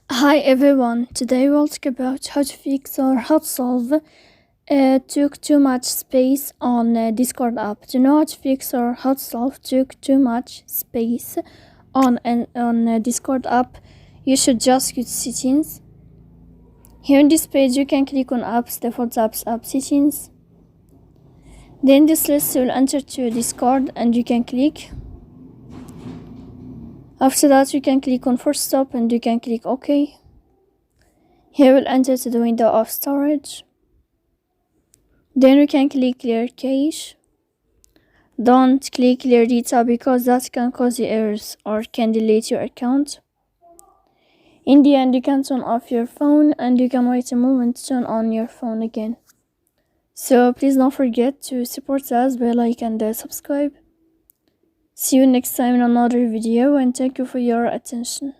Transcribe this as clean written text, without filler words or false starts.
Hi everyone, today we'll talk about how to fix or how to solve took too much space on Discord app. To know how to fix or how to solve took too much space on Discord app, you should just go to settings. Here in this page you can click on apps, default apps, app settings. Then this list will enter to Discord and you can click. After that you can click on force stop and you can click OK. Here we'll enter to the window of storage. Then we can click clear cache. Don't click clear data because that can cause you errors or can delete your account. In the end, you can turn off your phone and you can wait a moment to turn on your phone again. So please don't forget to support us by like and subscribe. See you next time in another video and thank you for your attention.